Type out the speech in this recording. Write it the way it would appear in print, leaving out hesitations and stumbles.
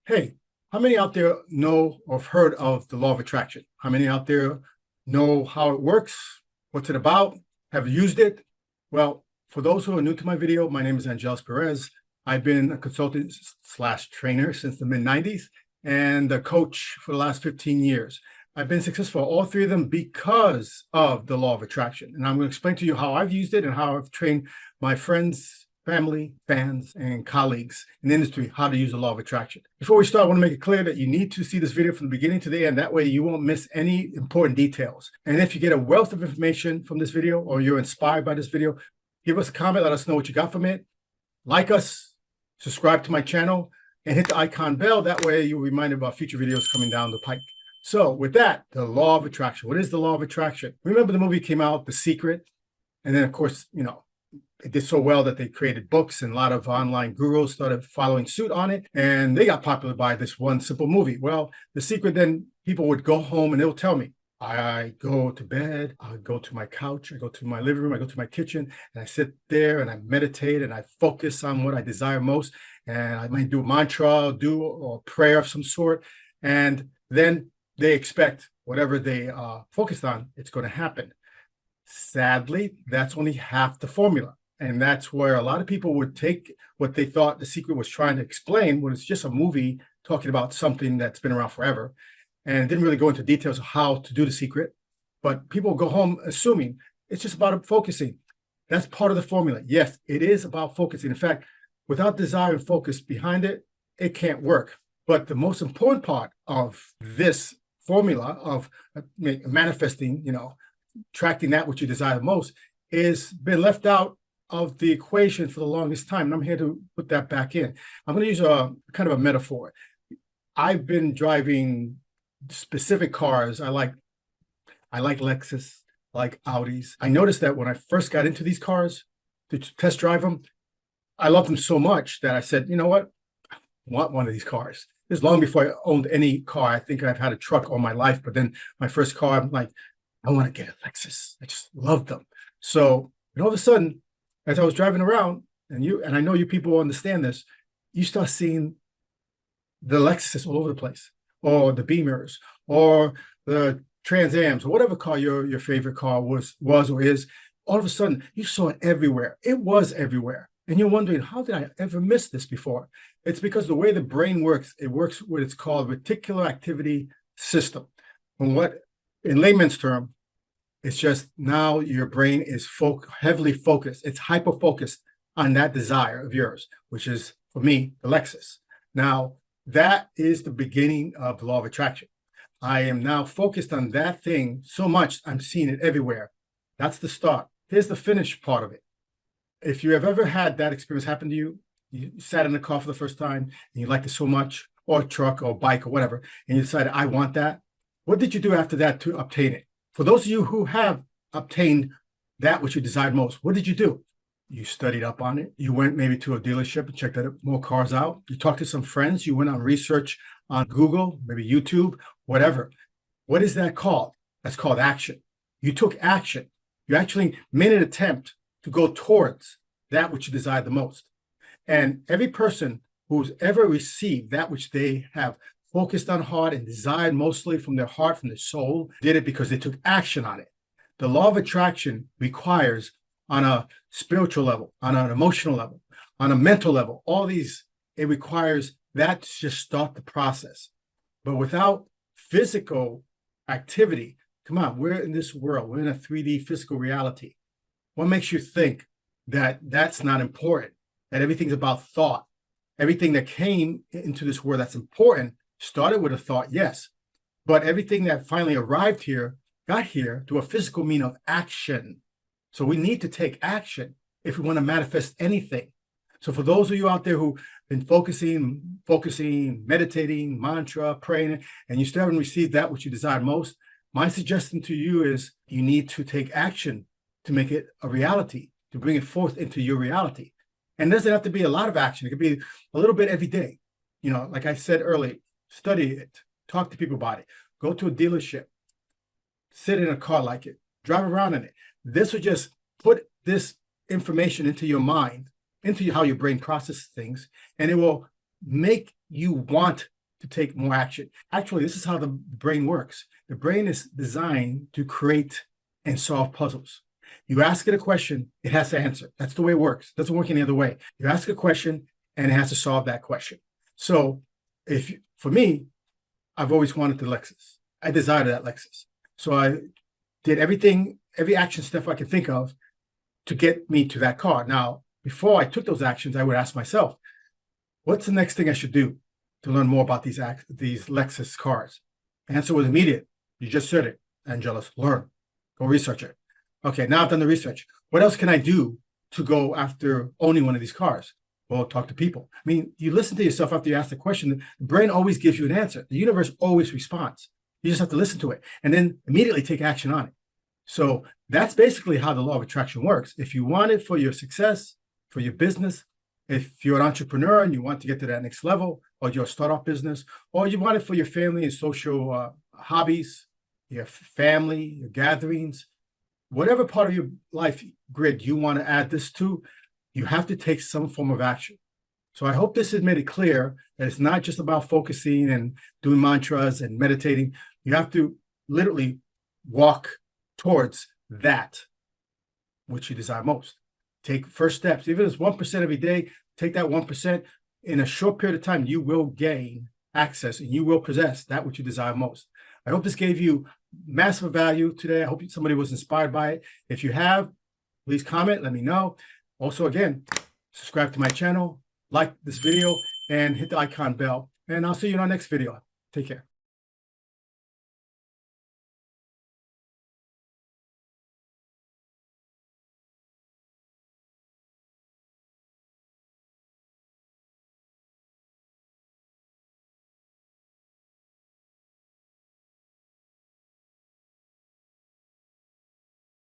Hey, how many out there know or have heard of the law of attraction? How many out there know how it works? What's it about? Have used it? Well, for those who are new to my video, my name is Angeles Perez. I've been a consultant slash trainer since the mid-90s and a coach for the last 15 years. I've been successful at all three of them because of the law of attraction. And I'm going to explain to you how I've used it and how I've trained my friends, family, fans, and colleagues in the industry how to use the law of attraction. Before we start, I want to make it clear that you need to see this video from the beginning to the end. That way you won't miss any important details. And if you get a wealth of information from this video or you're inspired by this video, give us a comment, let us know what you got from it. Like us, subscribe to my channel, and hit the icon bell. That way you'll be reminded about future videos coming down the pike. So with that, the law of attraction. What is the law of attraction? Remember the movie came out, The Secret? And then, of course, it did so well that they created books and a lot of online gurus started following suit on it. And they got popular by this one simple movie. Well, The Secret, then people would go home and they'll tell me, I go to bed, I go to my couch, I go to my living room, I go to my kitchen, and I sit there and I meditate and I focus on what I desire most. And I might do a mantra, or prayer of some sort. And then they expect whatever they focused on, it's going to happen. Sadly, that's only half the formula. And that's where a lot of people would take what they thought The Secret was trying to explain when it's just a movie talking about something that's been around forever. And it didn't really go into details of how to do The Secret. But people go home assuming it's just about focusing. That's part of the formula. Yes, it is about focusing. In fact, without desire and focus behind it, it can't work. But the most important part of this formula of manifesting, attracting that which you desire the most, is been left out of the equation for the longest time. And I'm here to put that back in. I'm going to use a kind of a metaphor. I've been driving specific cars. I like Lexus, I like Audis. I noticed that when I first got into these cars to test drive them, I loved them so much that I said, you know what? I want one of these cars. This is long before I owned any car. I think I've had a truck all my life, but then my first car, I'm like, I want to get a Lexus. I just love them. So, and all of a sudden, as I was driving around, and I know you people understand this, you start seeing the Lexus all over the place, or the Beamers, or the Trans Ams, or whatever car your favorite car was or is. All of a sudden, you saw it everywhere. It was everywhere. And you're wondering, how did I ever miss this before? It's because the way the brain works, it works with what's called reticular activity system. And what, in layman's term, it's just now your brain is heavily focused. It's hyper-focused on that desire of yours, which is, for me, the Lexus. Now, that is the beginning of the law of attraction. I am now focused on that thing so much, I'm seeing it everywhere. That's the start. Here's the finish part of it. If you have ever had that experience happen to you, you sat in a car for the first time and you liked it so much, or a truck or a bike or whatever, and you decided, I want that. What did you do after that to obtain it? For those of you who have obtained that which you desired most, what did you do? You studied up on it. You went maybe to a dealership and checked more cars out. You talked to some friends. You went on research on Google, maybe YouTube, whatever. What is that called? That's called action. You took action. You actually made an attempt to go towards that which you desire the most. And every person who's ever received that which they have focused on hard and desired mostly from their heart, from their soul, did it because they took action on it. The law of attraction requires, on a spiritual level, on an emotional level, on a mental level, all these, it requires that to just start the process. But without physical activity, come on, we're in this world, we're in a 3D physical reality. What makes you think that that's not important, that everything's about thought? Everything that came into this world that's important started with a thought, yes. But everything that finally arrived here, got here through a physical mean of action. So we need to take action if we want to manifest anything. So for those of you out there who've been focusing, meditating, mantra, praying, and you still haven't received that which you desire most, my suggestion to you is you need to take action to make it a reality, to bring it forth into your reality. And it doesn't have to be a lot of action. It could be a little bit every day. Like I said earlier, study it, talk to people about it, go to a dealership, sit in a car like it, drive around in it. This will just put this information into your mind, into how your brain processes things, and it will make you want to take more action. Actually, this is how the brain works. The brain is designed to create and solve puzzles. You ask it a question, it has to answer. That's the way it works. It doesn't work any other way. You ask a question and it has to solve that question. So for me, I've always wanted the Lexus. I desired that Lexus. So I did everything, every action step I could think of to get me to that car. Now, before I took those actions, I would ask myself, what's the next thing I should do to learn more about these Lexus cars? The answer was immediate. You just said it, Angelus. Learn. Go research it. Okay, now I've done the research. What else can I do to go after owning one of these cars? Well, talk to people. I mean, you listen to yourself after you ask the question. The brain always gives you an answer. The universe always responds. You just have to listen to it and then immediately take action on it. So that's basically how the law of attraction works. If you want it for your success, for your business, if you're an entrepreneur and you want to get to that next level, or you're a startup business, or you want it for your family and social hobbies, your family, your gatherings, whatever part of your life grid you want to add this to, you have to take some form of action. So I hope this has made it clear that it's not just about focusing and doing mantras and meditating. You have to literally walk towards that which you desire most. Take first steps. Even if it's 1% every day, take that 1%. In a short period of time, you will gain access and you will possess that which you desire most. I hope this gave you massive value today. I hope somebody was inspired by it. If you have, please comment, let me know. Also, again, subscribe to my channel, like this video, and hit the icon bell. And I'll see you in our next video. Take care.